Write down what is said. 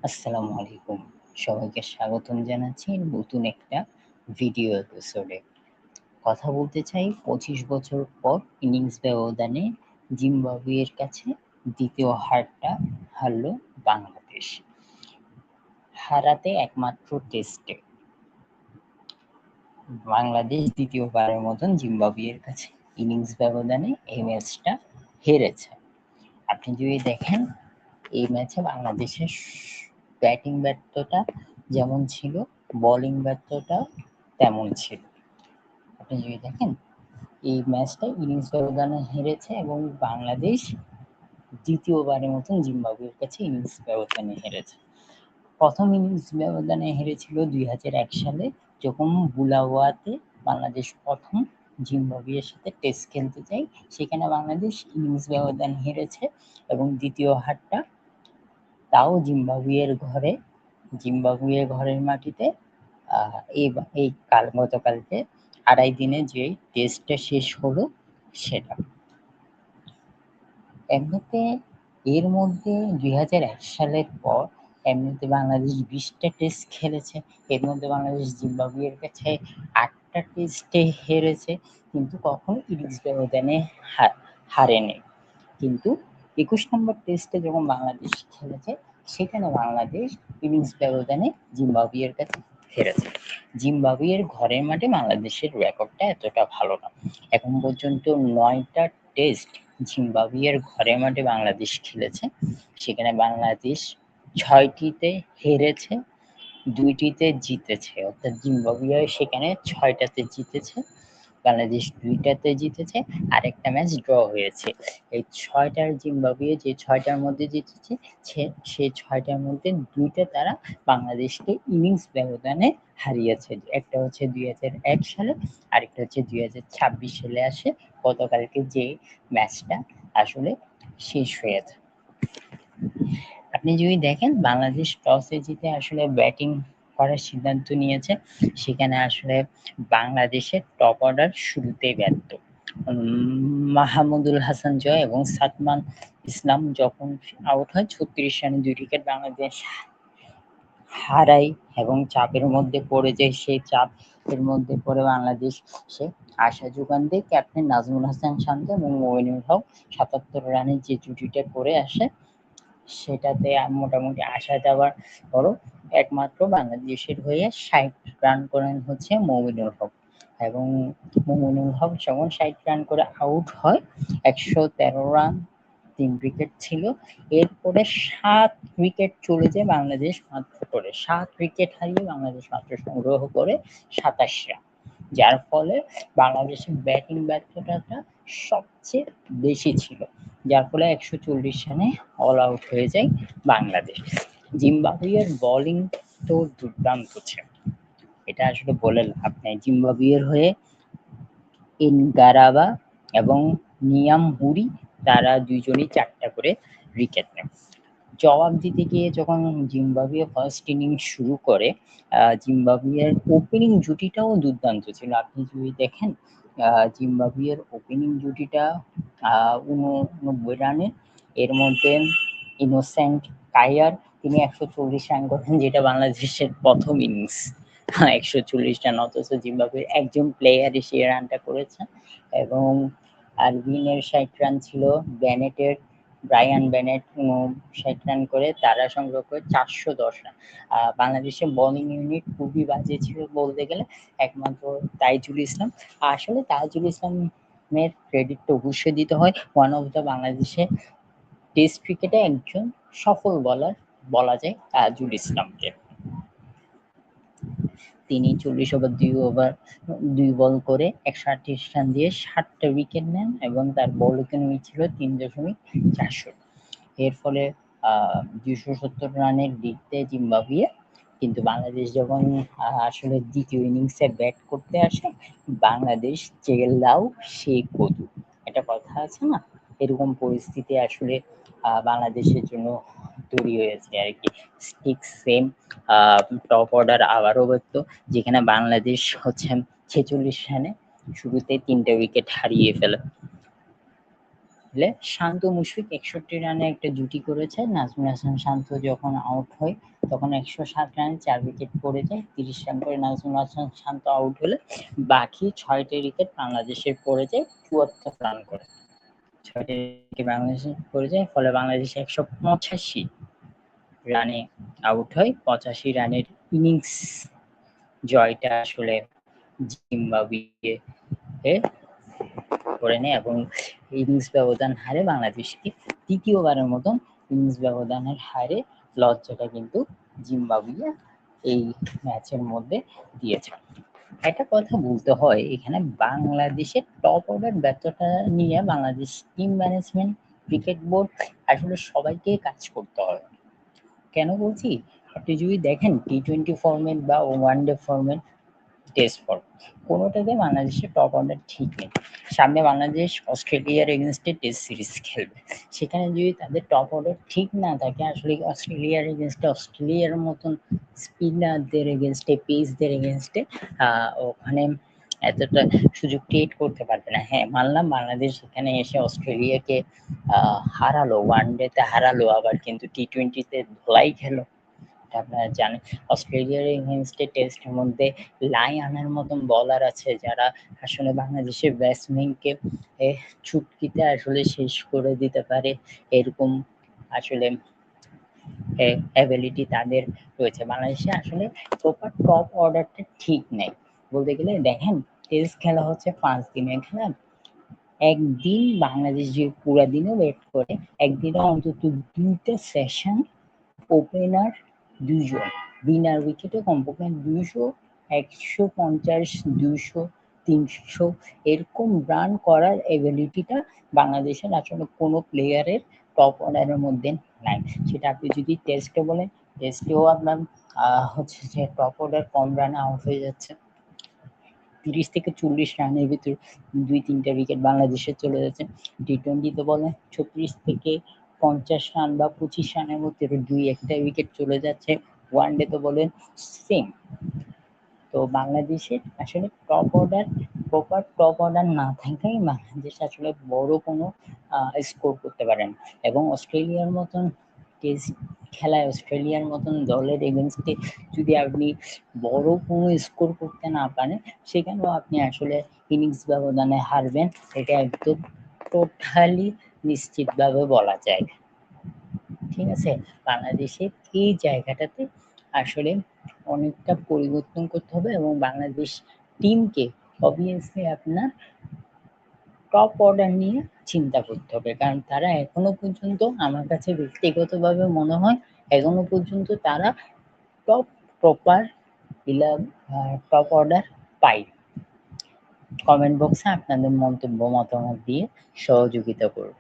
আসসালামু আলাইকুম। সবাইকে স্বাগতম জানাচ্ছি নতুন একটা ভিডিও এপিসোডে। কথা বলতে চাই ২৫ বছর পর ইনিংস ব্যবধানে জিম্বাবুয়ের কাছে দ্বিতীয় হারটা হারল বাংলাদেশ। হারাতে একমাত্র টেস্টে বাংলাদেশ দ্বিতীয়বারের মতন জিম্বাবুয়ের কাছে ইনিংস ব্যবধানে এই ম্যাচটা হেরেছে। আপনি যদি দেখেন এই ম্যাচে বাংলাদেশের ব্যাটিং ব্যর্থতা যেমন ছিল, বোলিং ব্যর্থতা তেমন ছিল। আপনি যদি দেখেন এই ম্যাচটা ইনিংস ব্যবধানে হেরেছে এবং বাংলাদেশ দ্বিতীয়বারের মতন জিম্বাবুয়ের কাছে ইনিংস ব্যবধানে হেরেছে। প্রথম ইনিংস ব্যবধানে হেরেছিল ২০০১ সালে, যখন বুলাওয়াতে বাংলাদেশ প্রথম জিম্বাবুয়ের সাথে টেস্ট খেলতে যায়। সেখানে বাংলাদেশ ইনিংস ব্যবধান হেরেছে এবং দ্বিতীয় হারটা তাও জিম্বাবুয়ের ঘরের মাটিতে গতকালকে ২.৫ দিনে যে টেস্টটা শেষ হলো সেটা। এমনিতে এর মধ্যে ২০০১ সালের পর এমনিতে বাংলাদেশ ২০টা টেস্ট খেলেছে। এর মধ্যে বাংলাদেশ জিম্বাবুয়ের কাছে ৮টা টেস্টে হেরেছে, কিন্তু কখনো ইনিংস ব্যবধানে হারেনি। কিন্তু ২১ নম্বর টেস্টে যখন বাংলাদেশ খেলেছে, সেখানে বাংলাদেশ ইনিংস ব্যবধানে জিম্বাবুয়ের কাছে হেরেছে। জিম্বাবুয়ের ঘরের মাঠে বাংলাদেশের রেকর্ডটা এতটা ভালো না। এখন পর্যন্ত ৯টা টেস্ট জিম্বাবুয়ের ঘরের মাঠে বাংলাদেশ খেলেছে। সেখানে বাংলাদেশ ৬টিতে হেরেছে, ২টিতে জিতেছে। অর্থাৎ জিম্বাবুয়ে সেখানে ৬টাতে জিতেছে, বাংলাদেশ ২টাতে জিতেছে, আরেকটা ম্যাচ ড্র হয়েছে। এই ৬টার জিম্বাবুয়ে যে ৬টার মধ্যে জিতেছে, সেই ৬টার মধ্যে ২টা তারা বাংলাদেশকে ইনিংস ব্যবধানে হারিয়েছে। একটা হচ্ছে ২০০১ সালে, আরেকটা হচ্ছে ২০২৬ সালে আসে গতকালকে যে ম্যাচটা আসলে শেষ হয়েছে। আপনি যদি দেখেন বাংলাদেশ টসে জিতে আসলে ব্যাটিং করার সিদ্ধান্ত নিয়েছে। সেখানে আসলে বাংলাদেশের টপ অর্ডার শুরুতেই ব্যর্থ। মাহমুদুল হাসান জয় এবং সাদমান ইসলাম যখন আউট হয় ৩৬ রানে ২ উইকেট বাংলাদেশ হারায় এবং চাপের মধ্যে পড়ে যায়। সেই চাপের মধ্যে পড়ে বাংলাদেশ সে আশা যোগান দেয় ক্যাপ্টেন নাজমুল হাসান শান্ত এবং মইনুল হক ৭৭ রানে যে জুটিটা করে আসে, সেটাতে মোটামুটি আসা যাওয়ার পরও একমাত্র বাংলাদেশের হয়ে ৬০ রান করেন হচ্ছে মমিনুল হক। এবং মমিনুল হক যখন ৬০ রান করে আউট হয়, ১১৩ রান ৩ উইকেট ছিল। এরপরে ৭ উইকেট চলে যায় বাংলাদেশ মাত্র করে। ৭ উইকেট হারিয়ে বাংলাদেশ মাত্র সংগ্রহ করে ২৭ রান। যার ফলে বাংলাদেশের ব্যাটিং ব্যর্থতাটা সবচেয়ে বেশি ছিল, যার ফলে ১৪০ রানে অল আউট হয়ে যায় বাংলাদেশ। জিম্বাবুয়ের বোলিং তো দুর্দান্ত ছিল, এটা আসলে বলে লাভ নেই। জিম্বাবুয়ের হয়ে ইনগারাবা এবং নিয়াম হুরি তারা দুইজনই ৪টা করে উইকেট নেয়। জবাব দিতে গিয়ে যখন জিম্বাবুয়ে ফার্স্ট ইনিংস শুরু করে, জিম্বাবুয়ের ওপেনিং জুটিটাও দুর্দান্ত ছিল। আপনি যদি দেখেন জিম্বাবুয়ের ওপেনিং জুটিটা ৮৯ রানে, এর মধ্যে ইনোসেন্ট কায়ার তিনি ১৪০ রান করেন, যেটা বাংলাদেশের প্রথম ইনিংস ১৪০ রান, অথচ জিম্বাবুয়ের একজন প্লেয়ারই সেই রানটা করেছে। এবং আরভিনের ৬০ রান ছিল, ব্রায়ান বেনেট ৫৯ রান করে তারা সংগ্রহ করে ৪১০ রান। বাংলাদেশের বোলিং ইউনিট খুবই বাজে ছিল বলতে গেলে, একমাত্র তাইজুল ইসলাম। আসলে তাইজুল ইসলামের ক্রেডিট তো অবশ্যই দিতে হয়, ওয়ান অফ দ্য বাংলাদেশের টেস্ট ক্রিকেটে একজন সফল বোলার বলা যায় তাইজুল ইসলামকে। তিনি ৪০ ওভার ২ বল করে ১৩৮ রান দিয়ে ৭টা উইকেট নেন এবং তার বল ইকোনমি ছিল ৩.৪০। এর ফলে ২৭০ রানের লিড দেয় জিম্বাবুয়ে। কিন্তু বাংলাদেশ যখন আসলে দ্বিতীয় ইনিংসে ব্যাট করতে আসে, বাংলাদেশ চেল্লাও সেই কদু, একটা কথা আছে না, এরকম পরিস্থিতি আসলে বাংলাদেশের জন্য তৈরি হয়েছে আর কি। ঠিক সেম টপ অর্ডার আবারও ব্যর্থ, যেখানে বাংলাদেশ হচ্ছে ৪৬ রানে শুরুতে ৩টে উইকেট হারিয়ে ফেলে। শান্ত মুশফিক 61 রানে একটা জুটি করেছে। নাজমুল হাসান শান্ত যখন আউট হয় তখন 107 রানে 4 উইকেট পড়ে যায়। 30 রান করে নাজমুল হাসান শান্ত আউট হলে বাকি 6টি উইকেট বাংলাদেশের পড়ে যায় 74 রান করে। 6টি উইকেট বাংলাদেশের পড়ে যায়, ফলে বাংলাদেশ 185 রানে আউট হয়। 85 রানের ইনিংস জয়টা আসলে জিম্বাবুয়ে করে নেয় এবং ইনিংস ব্যবধান হারে বাংলাদেশকে তৃতীয়বারের মতন ইনিংস ব্যবধানের হারে লজ্জাটা কিন্তু জিম্বাবুয়ে এই ম্যাচের মধ্যে দিয়েছে। একটা কথা বলতে হয় এখানে, বাংলাদেশের টপ অর্ডার ব্যর্থতা নিয়ে Bangladesh team management, cricket board আসলে সবাইকে কাজ করতে হবে। কেন বলছি, আপনি যদি দেখেন টি-20 ফরম্যাট বা ওয়ানডে ফরম্যাট, টেস্ট ফর্ম, কোনোটাতে বাংলাদেশের টপ অর্ডার ঠিক নেই। সামনে বাংলাদেশ অস্ট্রেলিয়ার এগেনস্টে টেস্ট সিরিজ খেলবে, সেখানে যদি তাদের টপ অর্ডার ঠিক না থাকে, আসলে অস্ট্রেলিয়ার এগেনস্টে অস্ট্রেলিয়ার মতন স্পিনারদের এগেনস্টে, পেসদের এগেনস্টে ওখানে এতটা সুযোগ ক্রিয়েট করতে পারবে না। হ্যাঁ, মানলাম বাংলাদেশ এখানে এসে অস্ট্রেলিয়াকে হারালো, ওয়ানডেতে হারালো, আবার কিন্তু টি-20তে ধোলাই খেলো। আপনারা জানেন অস্ট্রেলিয়ার এগেনস্টে টেস্টের মধ্যে লায়নের মতন বলার আছে যারা আসলে বাংলাদেশের ব্যাটসম্যানকে চুটকিতে আসলে শেষ করে দিতে পারে, এরকম আসলে অ্যাবিলিটি তাদের রয়েছে। বাংলাদেশে আসলে প্রপার টপ অর্ডারটা ঠিক নেই বলতে গেলে। দেখেন টেস্ট খেলা হচ্ছে 5 দিনের খেলা, একদিন বাংলাদেশ যে পুরা দিনও ওয়েট করে, একদিনে অন্তত 2টা সেশন ওপেনার 2 জন, বিনার উইকেটে কমপক্ষে 200, 150, 200, 300 এরকম রান করার এবিলিটিটা বাংলাদেশের আসলে কোনো প্লেয়ারের টপ অর্ডারের মধ্যে নাই। সেটা আপনি যদি টেস্টে বলেন, টেস্টেও আপনার হচ্ছে যে টপ অর্ডার কম রানে আউট হয়ে যাচ্ছে। 30 থেকে 40 রানের ভিতর 2-3টা উইকেট বাংলাদেশের চলে যাচ্ছে। টি-20তে বলেন 36 থেকে 50 রান বা 25 রানের মধ্যে 2-1টা উইকেট চলে যাচ্ছে। ওয়ানডেতে বলেন সেম। তো বাংলাদেশের আসলে top order, proper top order না থাকায় বাংলাদেশ আসলে বড় কোনো স্কোর করতে পারে না। এবং অস্ট্রেলিয়ার মতন টেস্ট খেলায় অস্ট্রেলিয়ার মতন দলের এগেনস্টে যদি আপনি বড় কোনো স্কোর করতে না পারেন, সেখানেও আপনি আসলে ইনিংস ব্যবধানে হারবেন, এটা একদম টোটালি নিশ্চিতভাবে বলা যায়। ঠিক আছে, বাংলাদেশের এই জায়গাটাতে আসলে অনেকটা পরিবর্তন করতে হবে এবং বাংলাদেশ টিমকে অবভিয়াসলি আপনার টপ অর্ডার নিয়ে চিন্তা করতে হবে, কারণ তারা এখনো পর্যন্ত আমার কাছে ব্যক্তিগতভাবে মনে হয় এখনো পর্যন্ত তারা টপ প্রপার টপ অর্ডার পাই। কমেন্ট বক্সে আপনাদের মন্তব্য মতামত দিয়ে সহযোগিতা করুন।